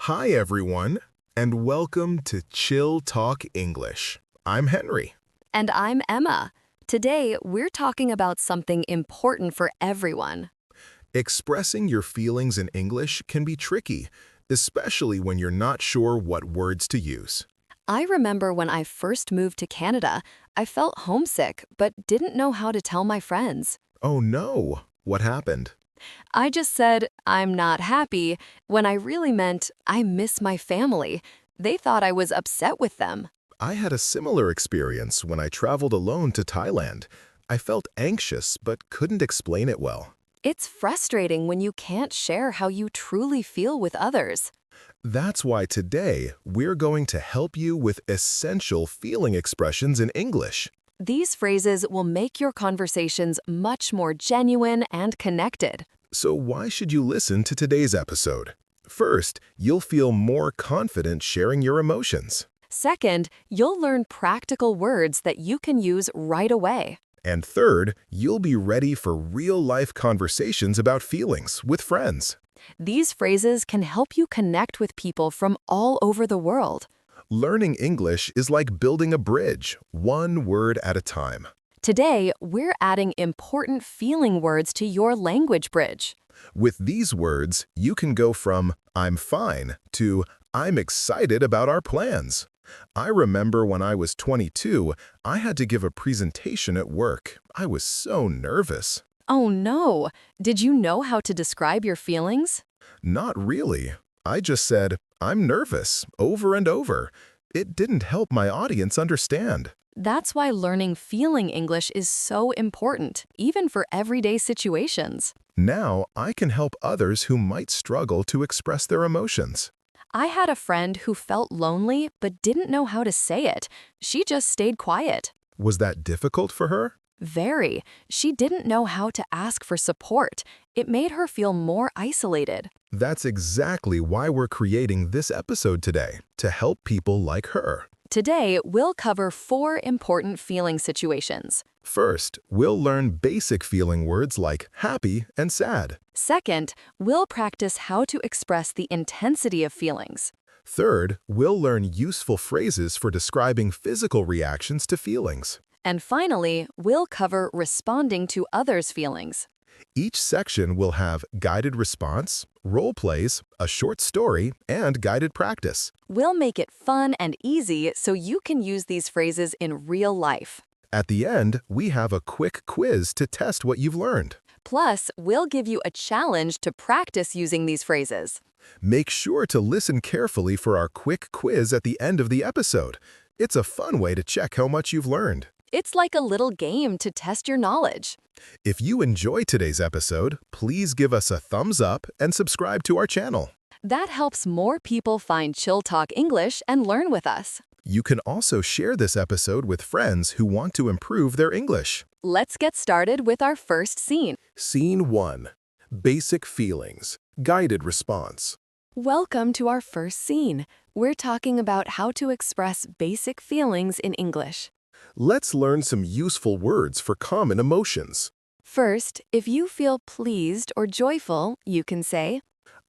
Hi, everyone, and welcome to Chill Talk English. I'm Henry. And I'm Emma. Today, we're talking about something important for everyone. Expressing your feelings in English can be tricky, especially when you're not sure what words to use. I remember when I first moved to Canada, I felt homesick but didn't know how to tell my friends. Oh no, what happened? I just said, I'm not happy, when I really meant, I miss my family. They thought I was upset with them. I had a similar experience when I traveled alone to Thailand. I felt anxious but couldn't explain it well. It's frustrating when you can't share how you truly feel with others. That's why today we're going to help you with essential feeling expressions in English. These phrases will make your conversations much more genuine and connected. So why should you listen to today's episode? First, you'll feel more confident sharing your emotions. Second, you'll learn practical words that you can use right away. And third, you'll be ready for real-life conversations about feelings with friends. These phrases can help you connect with people from all over the world. Learning English is like building a bridge, one word at a time. Today, we're adding important feeling words to your language bridge. With these words, you can go from "I'm fine" to "I'm excited about our plans." I remember when I was 22, I had to give a presentation at work. I was so nervous. Oh no! Did you know how to describe your feelings? Not really. I just said, "I'm nervous," over and over. It didn't help my audience understand. That's why learning feeling English is so important, even for everyday situations. Now, I can help others who might struggle to express their emotions. I had a friend who felt lonely but didn't know how to say it. She just stayed quiet. Was that difficult for her? Very. She didn't know how to ask for support. It made her feel more isolated. That's exactly why we're creating this episode today, to help people like her. Today, we'll cover 4 important feeling situations. First, we'll learn basic feeling words like happy and sad. Second, we'll practice how to express the intensity of feelings. Third, we'll learn useful phrases for describing physical reactions to feelings. And finally, we'll cover responding to others' feelings. Each section will have guided response, role plays, a short story, and guided practice. We'll make it fun and easy so you can use these phrases in real life. At the end, we have a quick quiz to test what you've learned. Plus, we'll give you a challenge to practice using these phrases. Make sure to listen carefully for our quick quiz at the end of the episode. It's a fun way to check how much you've learned. It's like a little game to test your knowledge. If you enjoy today's episode, please give us a thumbs up and subscribe to our channel. That helps more people find Chill Talk English and learn with us. You can also share this episode with friends who want to improve their English. Let's get started with our first scene. Scene 1. Basic feelings. Guided response. Welcome to our first scene. We're talking about how to express basic feelings in English. Let's learn some useful words for common emotions. First, if you feel pleased or joyful, you can say,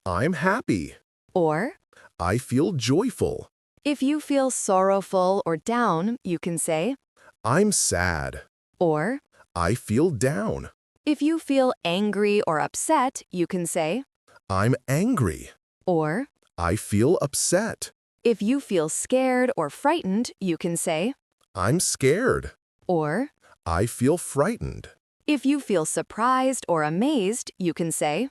I'm happy. or I feel joyful. if you feel sorrowful or down, you can say, I'm sad. or I feel down. if you feel angry or upset, you can say, I'm angry. or I feel upset. if you feel scared or frightened, you can say, I'm scared. or I feel frightened. if you feel surprised or amazed, you can say,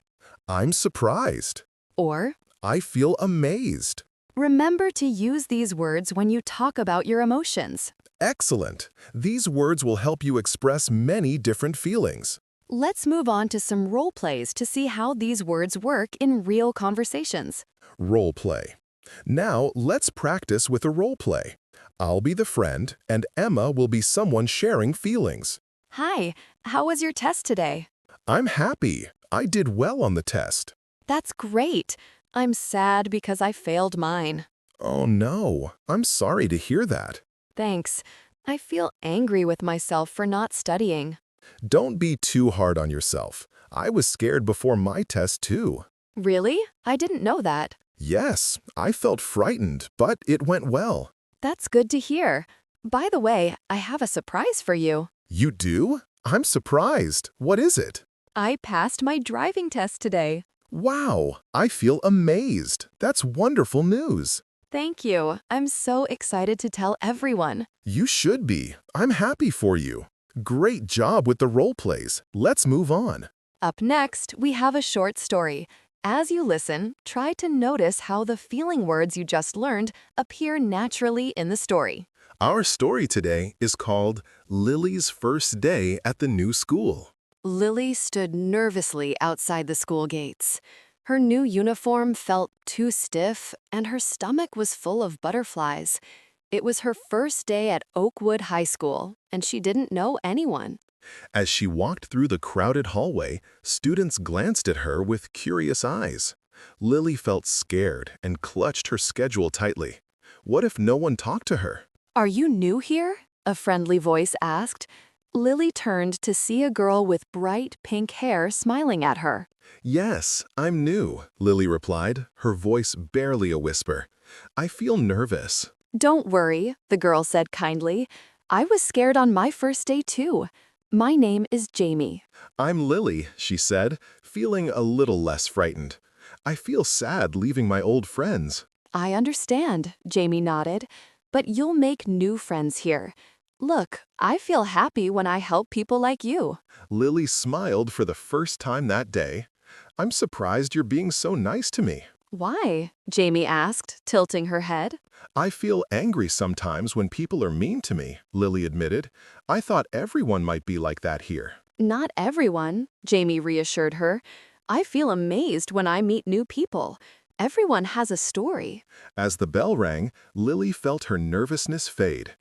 I'm surprised. or I feel amazed. remember to use these words when you talk about your emotions. Excellent. These words will help you express many different feelings. Let's move on to some role plays to see how these words work in real conversations. Role play. Now, let's practice with a role play. I'll be the friend, and Emma will be someone sharing feelings. Hi, how was your test today? I'm happy. I did well on the test. That's great. I'm sad because I failed mine. Oh no, I'm sorry to hear that. Thanks. I feel angry with myself for not studying. Don't be too hard on yourself. I was scared before my test too. Really? I didn't know that. Yes, I felt frightened, but it went well. That's good to hear. By the way, I have a surprise for you. You do? I'm surprised. What is it? I passed my driving test today. Wow, I feel amazed. That's wonderful news. Thank you. I'm so excited to tell everyone. You should be. I'm happy for you. Great job with the role plays. Let's move on. Up next, we have a short story. As you listen, try to notice how the feeling words you just learned appear naturally in the story. Our story today is called Lily's First Day at the New School. Lily stood nervously outside the school gates. Her new uniform felt too stiff, and her stomach was full of butterflies. It was her first day at Oakwood High School, and she didn't know anyone. As she walked through the crowded hallway, students glanced at her with curious eyes. Lily felt scared and clutched her schedule tightly. What if no one talked to her? "Are you new here?" a friendly voice asked. Lily turned to see a girl with bright pink hair smiling at her. Yes, I'm new, Lily replied, her voice barely a whisper. I feel nervous. "Don't worry," the girl said kindly. "I was scared on my first day too. My name is Jamie." I'm Lily, she said, feeling a little less frightened. I feel sad leaving my old friends. "I understand," Jamie nodded. "But you'll make new friends here. Look, I feel happy when I help people like you." Lily smiled for the first time that day. I'm surprised you're being so nice to me. "Why?" Jamie asked, tilting her head. I feel angry sometimes when people are mean to me, Lily admitted. I thought everyone might be like that here. "Not everyone," Jamie reassured her. "I feel amazed when I meet new people. Everyone has a story." As the bell rang, Lily felt her nervousness fade.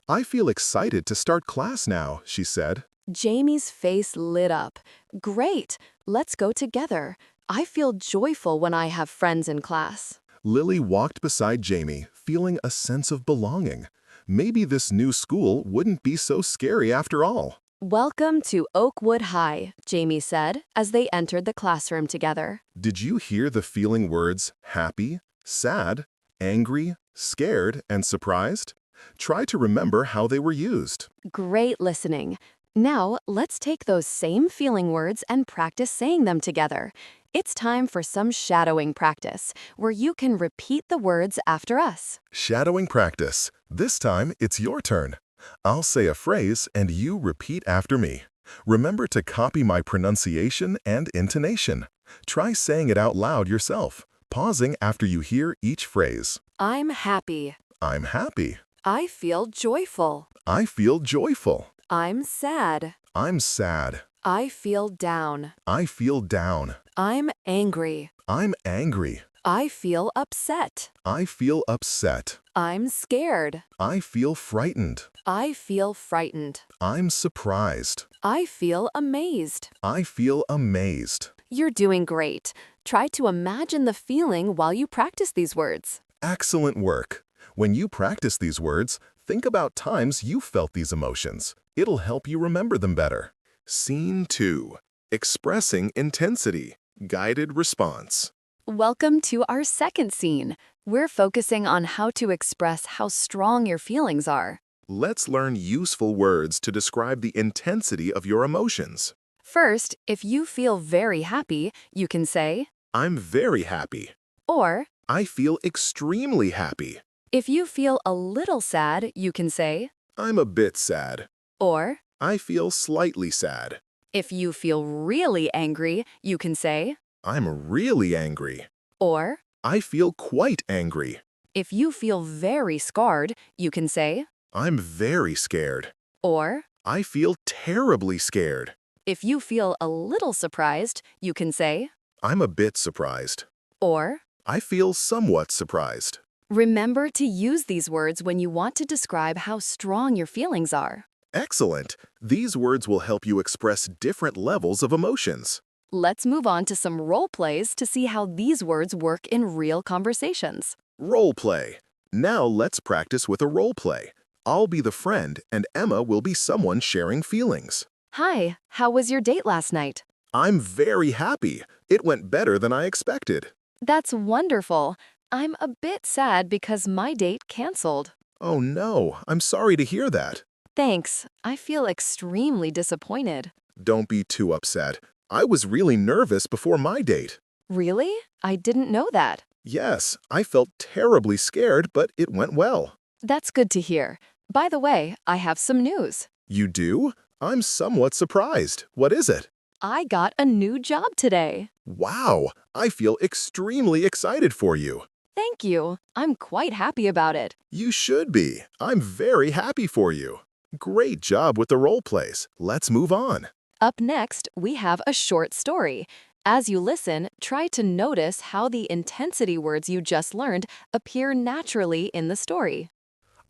I feel excited to start class now, she said. Jamie's face lit up. "Great, let's go together. I feel joyful when I have friends in class." Lily walked beside Jamie, feeling a sense of belonging. Maybe this new school wouldn't be so scary after all. "Welcome to Oakwood High," Jamie said as they entered the classroom together. Did you hear the feeling words happy, sad, angry, scared, and surprised? Try to remember how they were used. Great listening. Now, let's take those same feeling words and practice saying them together. It's time for some shadowing practice, where you can repeat the words after us. Shadowing practice. This time, it's your turn. I'll say a phrase and you repeat after me. Remember to copy my pronunciation and intonation. Try saying it out loud yourself, pausing after you hear each phrase. I'm happy. I'm happy. I feel joyful. I feel joyful. I'm sad. I'm sad. I feel down. I feel down. I'm angry. I'm angry. I feel upset. I feel upset. I'm scared. I feel frightened. I feel frightened. I'm surprised. I feel amazed. I feel amazed. You're doing great. Try to imagine the feeling while you practice these words. Excellent work. When you practice these words, think about times you felt these emotions. It'll help you remember them better. Scene 2. Expressing intensity. Guided response. Welcome to our second scene. We're focusing on how to express how strong your feelings are. Let's learn useful words to describe the intensity of your emotions. First, if you feel very happy, you can say, I'm very happy. or I feel extremely happy. if you feel a little sad, you can say, I'm a bit sad. or I feel slightly sad. if you feel really angry, you can say, I'm really angry. or I feel quite angry. if you feel very scarred, you can say, I'm very scared. or I feel terribly scared. if you feel a little surprised, you can say, I'm a bit surprised. or. I feel somewhat surprised. Remember to use these words when you want to describe how strong your feelings are. Excellent. These words will help you express different levels of emotions. Let's move on to some role plays to see how these words work in real conversations. Role play. Now let's practice with a role play. I'll be the friend and Emma will be someone sharing feelings. Hi, how was your date last night? I'm very happy. It went better than I expected. That's wonderful. I'm a bit sad because my date canceled. Oh no, I'm sorry to hear that. Thanks. I feel extremely disappointed. Don't be too upset. I was really nervous before my date. Really? I didn't know that. Yes, I felt terribly scared, but it went well. That's good to hear. By the way, I have some news. You do? I'm somewhat surprised. What is it? I got a new job today. Wow, I feel extremely excited for you. Thank you. I'm quite happy about it. You should be. I'm very happy for you. Great job with the role plays. Let's move on. Up next, we have a short story. As you listen, try to notice how the intensity words you just learned appear naturally in the story.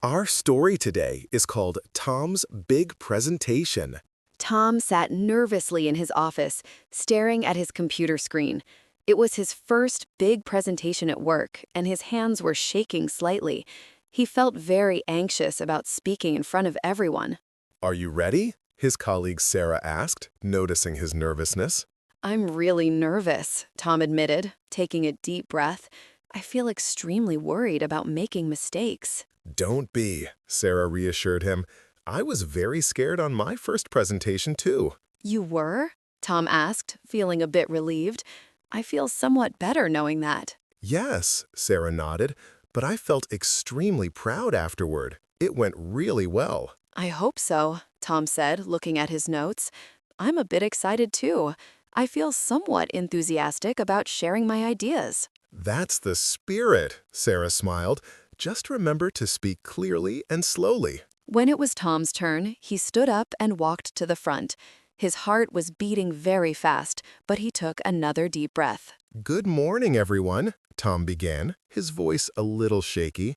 Our story today is called Tom's Big Presentation. Tom sat nervously in his office, staring at his computer screen. It was his first big presentation at work, and his hands were shaking slightly. He felt very anxious about speaking in front of everyone. Are you ready? His colleague Sarah asked, noticing his nervousness. I'm really nervous, Tom admitted, taking a deep breath. I feel extremely worried about making mistakes. Don't be, Sarah reassured him. I was very scared on my first presentation too. You were? Tom asked, feeling a bit relieved. I feel somewhat better knowing that. Yes, Sarah nodded, but I felt extremely proud afterward. It went really well. I hope so, Tom said, looking at his notes. I'm a bit excited too. I feel somewhat enthusiastic about sharing my ideas. That's the spirit, Sarah smiled. Just remember to speak clearly and slowly. When it was Tom's turn, he stood up and walked to the front. His heart was beating very fast, but he took another deep breath. Good morning, everyone, Tom began, his voice a little shaky.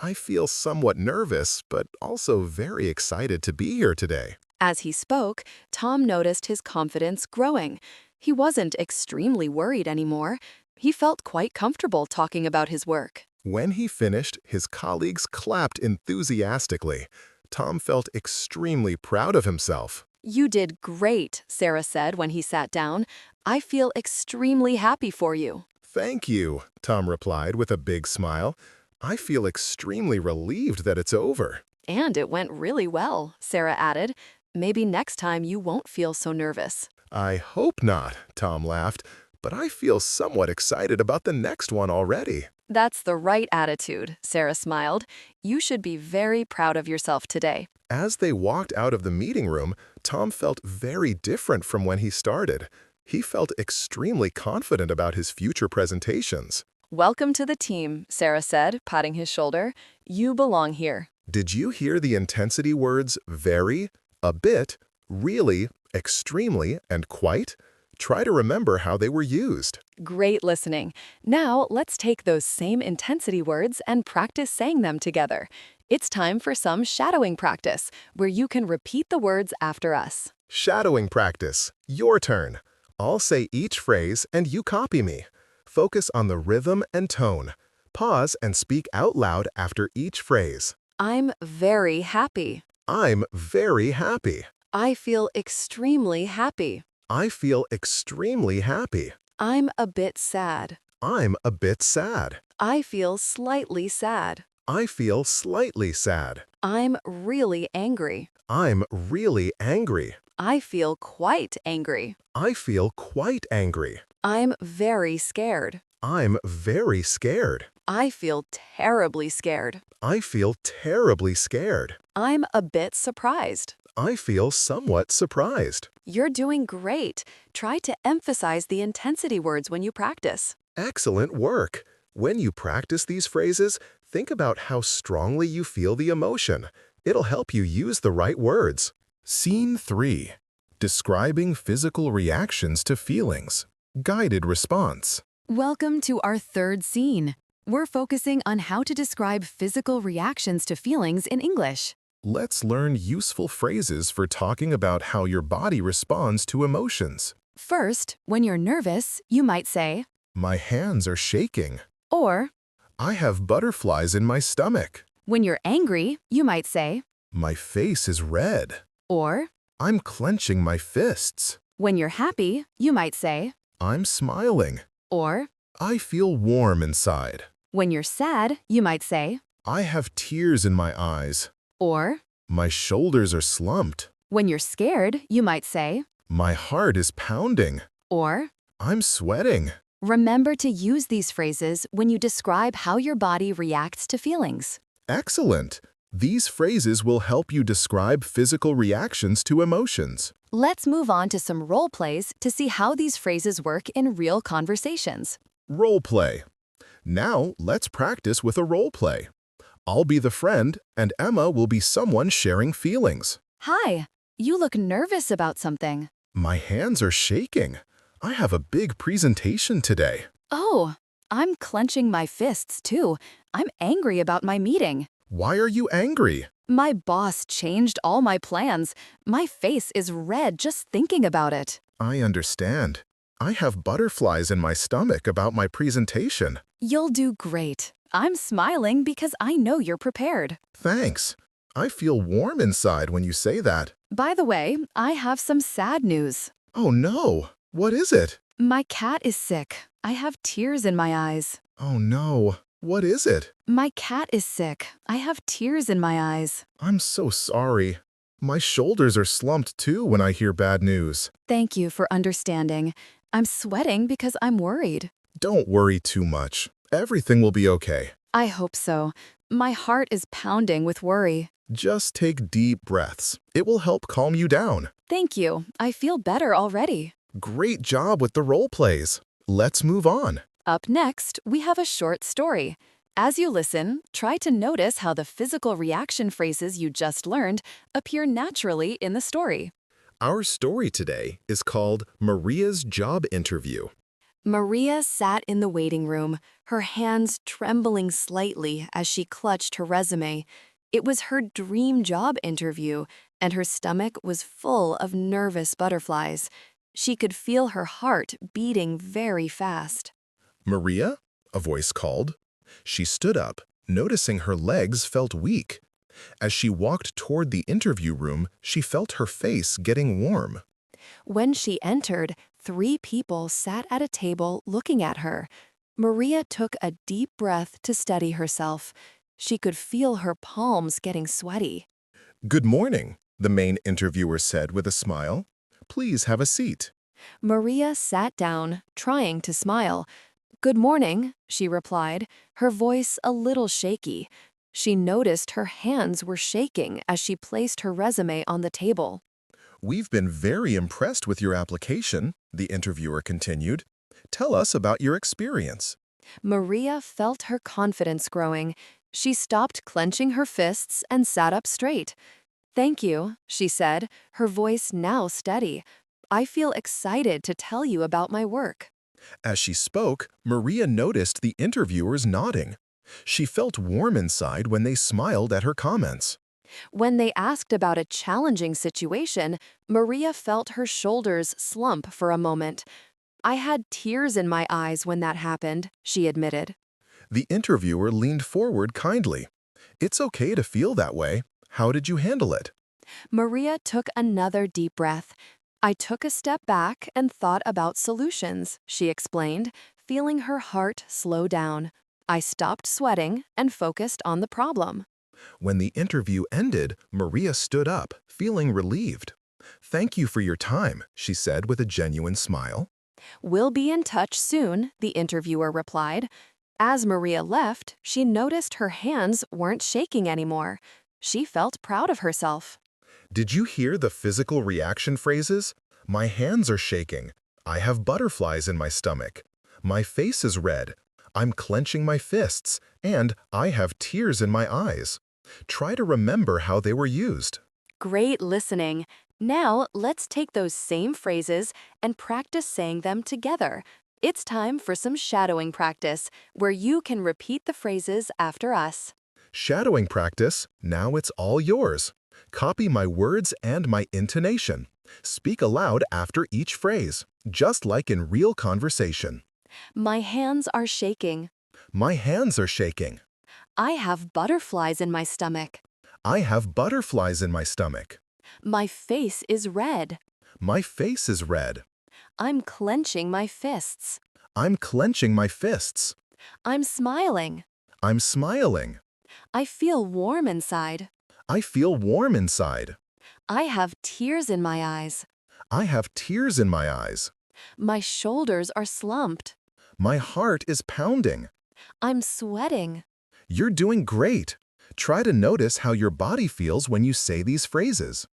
I feel somewhat nervous, but also very excited to be here today. As he spoke, Tom noticed his confidence growing. He wasn't extremely worried anymore. He felt quite comfortable talking about his work. When he finished, his colleagues clapped enthusiastically. Tom felt extremely proud of himself. You did great, Sarah said when he sat down. I feel extremely happy for you. Thank you, Tom replied with a big smile. I feel extremely relieved that it's over. And it went really well, Sarah added. Maybe next time you won't feel so nervous. I hope not, Tom laughed, but I feel somewhat excited about the next one already. That's the right attitude, Sarah smiled. You should be very proud of yourself today. As they walked out of the meeting room, Tom felt very different from when he started. He felt extremely confident about his future presentations. Welcome to the team, Sarah said, patting his shoulder. You belong here. Did you hear the intensity words very, a bit, really, extremely, and quite? Try to remember how they were used. Great listening. Now let's take those same intensity words and practice saying them together. It's time for some shadowing practice, where you can repeat the words after us. Shadowing practice. Your turn. I'll say each phrase and you copy me. Focus on the rhythm and tone. Pause and speak out loud after each phrase. I'm very happy. I'm very happy. I feel extremely happy. I feel extremely happy. I'm a bit sad. I'm a bit sad. I feel slightly sad. I feel slightly sad. I'm really angry. I'm really angry. I feel quite angry. I feel quite angry. I'm very scared. I'm very scared. I feel terribly scared. I feel terribly scared. I'm a bit surprised. I feel somewhat surprised. You're doing great. Try to emphasize the intensity words when you practice. Excellent work. When you practice these phrases, think about how strongly you feel the emotion. It'll help you use the right words. Scene 3. Describing physical reactions to feelings. Guided response. Welcome to our third scene. We're focusing on how to describe physical reactions to feelings in English. Let's learn useful phrases for talking about how your body responds to emotions. First, when you're nervous, you might say, My hands are shaking. or I have butterflies in my stomach. when you're angry, you might say, My face is red. or I'm clenching my fists. when you're happy, you might say, I'm smiling. or I feel warm inside. When you're sad, you might say, I have tears in my eyes. or My shoulders are slumped. when you're scared, you might say, My heart is pounding. or I'm sweating. remember to use these phrases when you describe how your body reacts to feelings. Excellent. These phrases will help you describe physical reactions to emotions. Let's move on to some role plays to see how these phrases work in real conversations. Role play. Now, let's practice with a role play. I'll be the friend, and Emma will be someone sharing feelings. Hi, you look nervous about something. My hands are shaking. I have a big presentation today. Oh, I'm clenching my fists too. I'm angry about my meeting. Why are you angry? My boss changed all my plans. My face is red just thinking about it. I understand. I have butterflies in my stomach about my presentation. You'll do great. I'm smiling because I know you're prepared. Thanks. I feel warm inside when you say that. By the way, I have some sad news. Oh no, what is it? My cat is sick. I have tears in my eyes. Oh no, what is it? My cat is sick. I have tears in my eyes. I'm so sorry. My shoulders are slumped too when I hear bad news. Thank you for understanding. I'm sweating because I'm worried. Don't worry too much. Everything will be okay. I hope so. My heart is pounding with worry. Just take deep breaths. It will help calm you down. Thank you. I feel better already. Great job with the role plays. Let's move on. Up next, we have a short story. As you listen, try to notice how the physical reaction phrases you just learned appear naturally in the story. Our story today is called Maria's Job Interview. Maria sat in the waiting room, her hands trembling slightly as she clutched her resume. It was her dream job interview, and her stomach was full of nervous butterflies. She could feel her heart beating very fast. Maria? A voice called. She stood up, noticing her legs felt weak. As she walked toward the interview room, she felt her face getting warm. When she entered, 3 people sat at a table looking at her. Maria took a deep breath to steady herself. She could feel her palms getting sweaty. Good morning, the main interviewer said with a smile. Please have a seat. Maria sat down, trying to smile. Good morning, she replied, her voice a little shaky. She noticed her hands were shaking as she placed her resume on the table. We've been very impressed with your application, the interviewer continued. Tell us about your experience. Maria felt her confidence growing. She stopped clenching her fists and sat up straight. Thank you, she said, her voice now steady. I feel excited to tell you about my work. As she spoke, Maria noticed the interviewers nodding. She felt warm inside when they smiled at her comments. When they asked about a challenging situation, Maria felt her shoulders slump for a moment. I had tears in my eyes when that happened, she admitted. The interviewer leaned forward kindly. It's okay to feel that way. How did you handle it? Maria took another deep breath. I took a step back and thought about solutions, she explained, feeling her heart slow down. I stopped sweating and focused on the problem. When the interview ended, Maria stood up, feeling relieved. Thank you for your time, she said with a genuine smile. We'll be in touch soon, the interviewer replied. As Maria left, she noticed her hands weren't shaking anymore. She felt proud of herself. Did you hear the physical reaction phrases? My hands are shaking. I have butterflies in my stomach. My face is red. I'm clenching my fists. And I have tears in my eyes. Try to remember how they were used. Great listening. Now, let's take those same phrases and practice saying them together. It's time for some shadowing practice, where you can repeat the phrases after us. Shadowing practice, now it's all yours. Copy my words and my intonation. Speak aloud after each phrase, just like in real conversation. My hands are shaking. My hands are shaking. I have butterflies in my stomach. I have butterflies in my stomach. My face is red. My face is red. I'm clenching my fists. I'm clenching my fists. I'm smiling. I'm smiling. I feel warm inside. I feel warm inside. I have tears in my eyes. I have tears in my eyes. My shoulders are slumped. My heart is pounding. I'm sweating. You're doing great. Try to notice how your body feels when you say these phrases.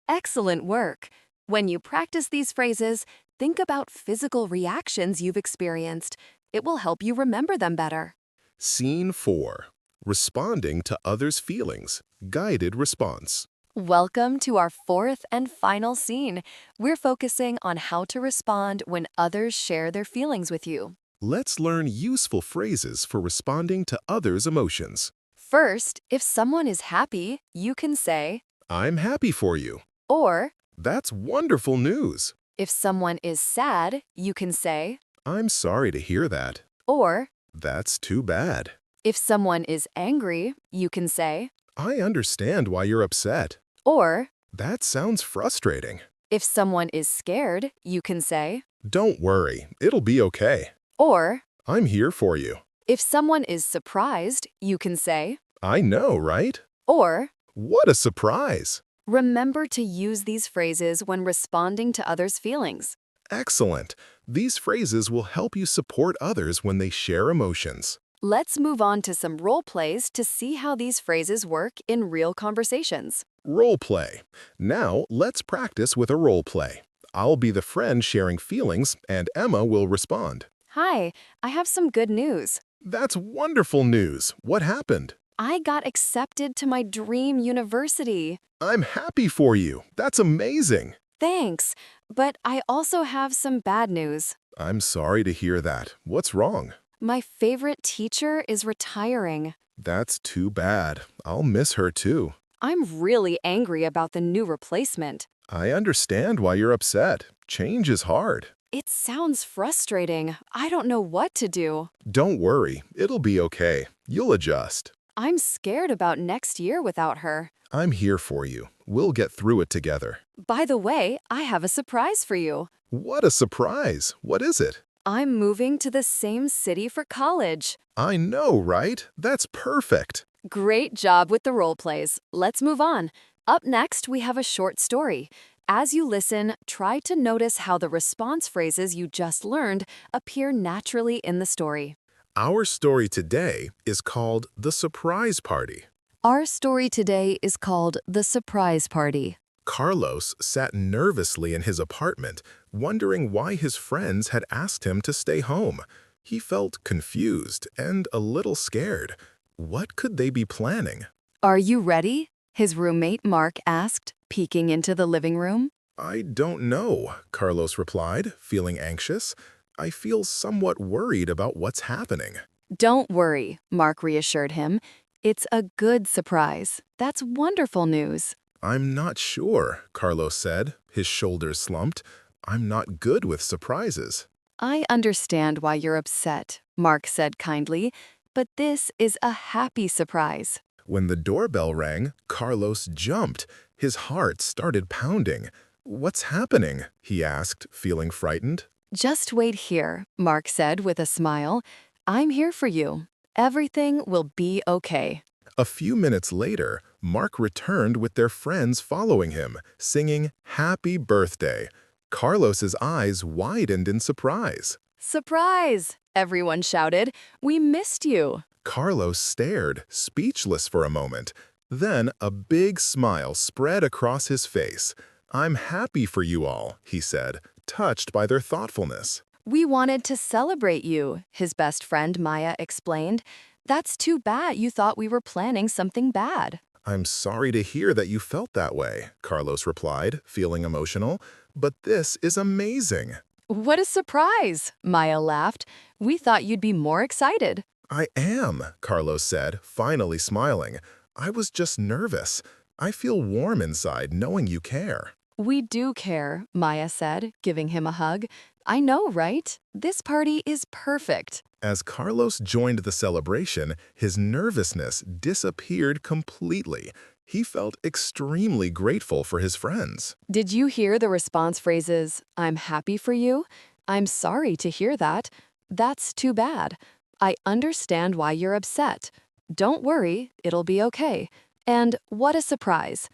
Excellent work. When you practice these phrases, think about physical reactions you've experienced. It will help you remember them better. Scene 4. Responding to others' feelings. Guided response. Welcome to our fourth and final scene. We're focusing on how to respond when others share their feelings with you. Let's learn useful phrases for responding to others' emotions. First, if someone is happy, you can say, I'm happy for you. or That's wonderful news. if someone is sad, you can say, I'm sorry to hear that. or That's too bad. if someone is angry, you can say, I understand why you're upset. or That sounds frustrating. if someone is scared, you can say, Don't worry, it'll be okay. or I'm here for you. if someone is surprised, you can say, I know, right? or What a surprise! remember to use these phrases when responding to others' feelings. Excellent. These phrases will help you support others when they share emotions. Let's move on to some role plays to see how these phrases work in real conversations. Role play. Now, let's practice with a role play. I'll be the friend sharing feelings, and Emma will respond. Hi, I have some good news. That's wonderful news. What happened? I got accepted to my dream university. I'm happy for you. That's amazing. Thanks, but I also have some bad news. I'm sorry to hear that. What's wrong? My favorite teacher is retiring. That's too bad. I'll miss her too. I'm really angry about the new replacement. I understand why you're upset. Change is hard. It sounds frustrating. I don't know what to do. Don't worry, it'll be okay. You'll adjust. I'm scared about next year without her. I'm here for you. We'll get through it together. By the way, I have a surprise for you. What a surprise! What is it? I'm moving to the same city for college. I know, right? That's perfect. Great job with the role plays. Let's move on. Up next, we have a short story. As you listen, try to notice how the response phrases you just learned appear naturally in the story. Our story today is called The Surprise Party. Our story today is called The Surprise Party. Carlos sat nervously in his apartment, wondering why his friends had asked him to stay home. He felt confused and a little scared. What could they be planning? Are you ready? His roommate Mark asked, peeking into the living room. I don't know, Carlos replied, feeling anxious. I feel somewhat worried about what's happening. Don't worry, Mark reassured him. It's a good surprise. That's wonderful news. I'm not sure, Carlos said, his shoulders slumped. I'm not good with surprises. I understand why you're upset, Mark said kindly, but this is a happy surprise. When the doorbell rang, Carlos jumped. His heart started pounding. What's happening? He asked, feeling frightened. Just wait here, Mark said with a smile. I'm here for you. Everything will be okay. A few minutes later, Mark returned with their friends following him, singing Happy Birthday. Carlos's eyes widened in surprise. Surprise! Everyone shouted. We missed you. Carlos stared, speechless for a moment. Then a big smile spread across his face. I'm happy for you all, he said, touched by their thoughtfulness. We wanted to celebrate you, his best friend Maya explained. That's too bad you thought we were planning something bad. I'm sorry to hear that you felt that way, Carlos replied, feeling emotional. But this is amazing. What a surprise, Maya laughed. We thought you'd be more excited. I am, Carlos said, finally smiling. I was just nervous. I feel warm inside knowing you care. We do care, Maya said, giving him a hug. I know, right? This party is perfect. As Carlos joined the celebration, his nervousness disappeared completely. He felt extremely grateful for his friends. Did you hear the response phrases, I'm happy for you? I'm sorry to hear that. That's too bad. I understand why you're upset. Don't worry, it'll be okay. And what a surprise.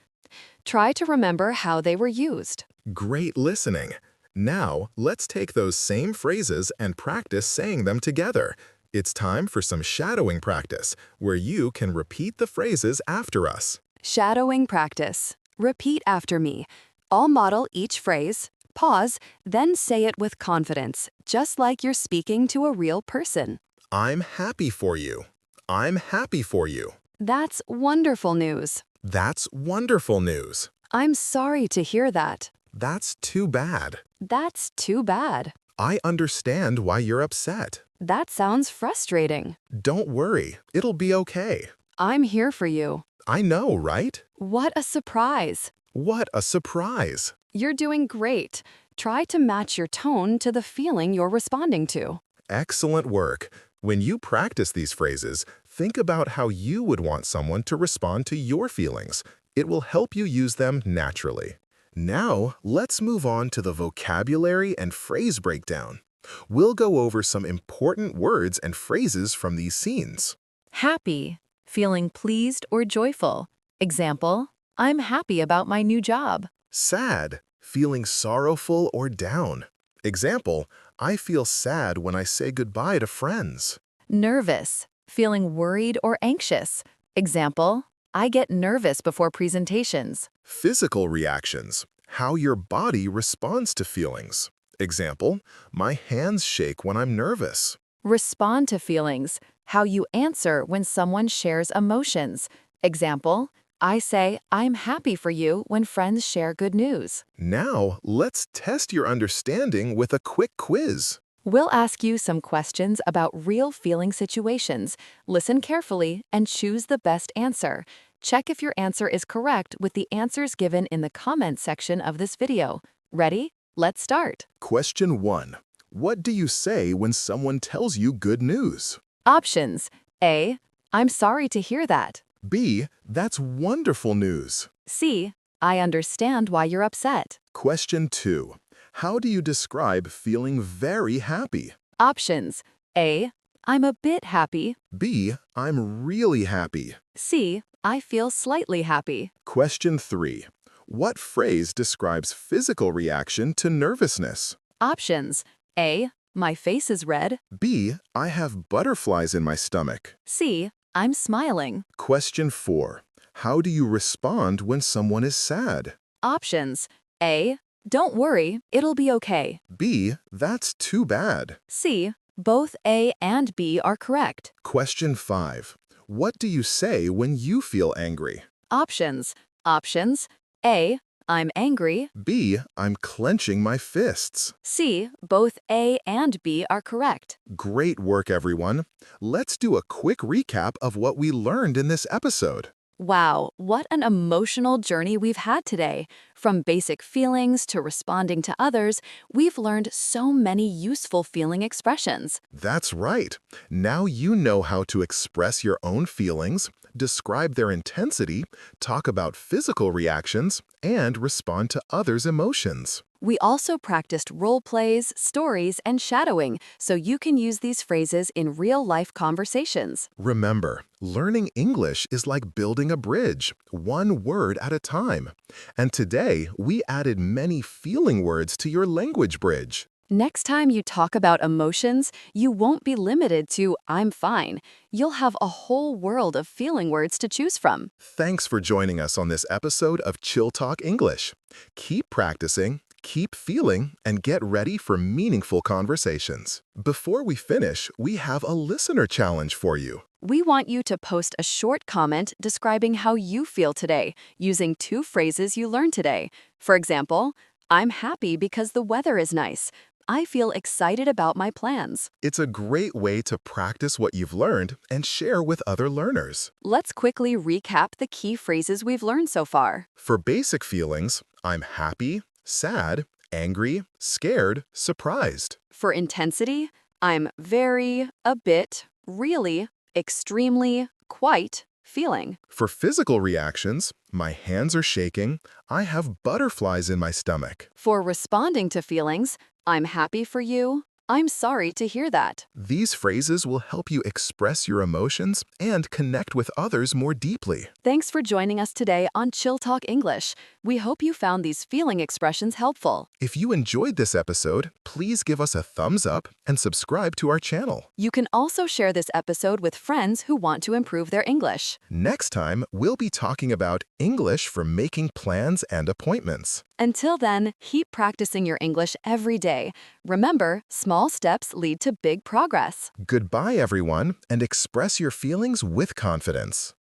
Try to remember how they were used. Great listening. Now, let's take those same phrases and practice saying them together. It's time for some shadowing practice, where you can repeat the phrases after us. Shadowing practice. Repeat after me. I'll model each phrase, pause, then say it with confidence, just like you're speaking to a real person. I'm happy for you. I'm happy for you. That's wonderful news. That's wonderful news. I'm sorry to hear that. That's too bad. That's too bad. I understand why you're upset. That sounds frustrating. Don't worry, it'll be okay. I'm here for you. I know, right? What a surprise. What a surprise. You're doing great. Try to match your tone to the feeling you're responding to. Excellent work. When you practice these phrases, think about how you would want someone to respond to your feelings. It will help you use them naturally. Now, let's move on to the vocabulary and phrase breakdown. We'll go over some important words and phrases from these scenes. Happy, feeling pleased or joyful. Example, I'm happy about my new job. Sad, feeling sorrowful or down. Example, I feel sad when I say goodbye to friends. Nervous, feeling worried or anxious. Example, I get nervous before presentations. Physical reactions, how your body responds to feelings. Example, my hands shake when I'm nervous. Respond to feelings, how you answer when someone shares emotions. Example, I say, I'm happy for you when friends share good news. Now, let's test your understanding with a quick quiz. We'll ask you some questions about real feeling situations. Listen carefully and choose the best answer. Check if your answer is correct with the answers given in the comment section of this video. Ready? Let's start. Question 1. What do you say when someone tells you good news? Options. A. I'm sorry to hear that. B. That's wonderful news. C. I understand why you're upset. Question 2. How do you describe feeling very happy? Options. A. I'm a bit happy. B. I'm really happy. C. I feel slightly happy. Question 3. What phrase describes physical reaction to nervousness? Options. A. My face is red. B. I have butterflies in my stomach. C. I'm smiling. Question 4. How do you respond when someone is sad? Options. A. Don't worry, it'll be okay. B. That's too bad. C. Both A and B are correct. Question 5. What do you say when you feel angry? Options. Options. A. I'm angry. B. I'm clenching my fists. C. Both A and B are correct. Great work, everyone. Let's do a quick recap of what we learned in this episode. Wow, what an emotional journey we've had today. From basic feelings to responding to others, we've learned so many useful feeling expressions. That's right. Now you know how to express your own feelings, describe their intensity, talk about physical reactions, and respond to others' emotions. We also practiced role plays, stories, and shadowing, so you can use these phrases in real-life conversations. Remember, learning English is like building a bridge, one word at a time. And today, we added many feeling words to your language bridge. Next time you talk about emotions, you won't be limited to I'm fine. You'll have a whole world of feeling words to choose from. Thanks for joining us on this episode of Chill Talk English. Keep practicing, keep feeling, and get ready for meaningful conversations. Before we finish, we have a listener challenge for you. We want you to post a short comment describing how you feel today, using 2 phrases you learned today. For example, I'm happy because the weather is nice. I feel excited about my plans. It's a great way to practice what you've learned and share with other learners. Let's quickly recap the key phrases we've learned so far. For basic feelings, I'm happy, sad, angry, scared, surprised. For intensity, I'm very, a bit, really, extremely, quite, feeling. For physical reactions, my hands are shaking, I have butterflies in my stomach. For responding to feelings, I'm happy for you, I'm sorry to hear that. These phrases will help you express your emotions and connect with others more deeply. Thanks for joining us today on Chill Talk English. We hope you found these feeling expressions helpful. If you enjoyed this episode, please give us a thumbs up and subscribe to our channel. You can also share this episode with friends who want to improve their English. Next time, we'll be talking about English for making plans and appointments. Until then, keep practicing your English every day. Remember, small steps lead to big progress. Goodbye, everyone, and express your feelings with confidence.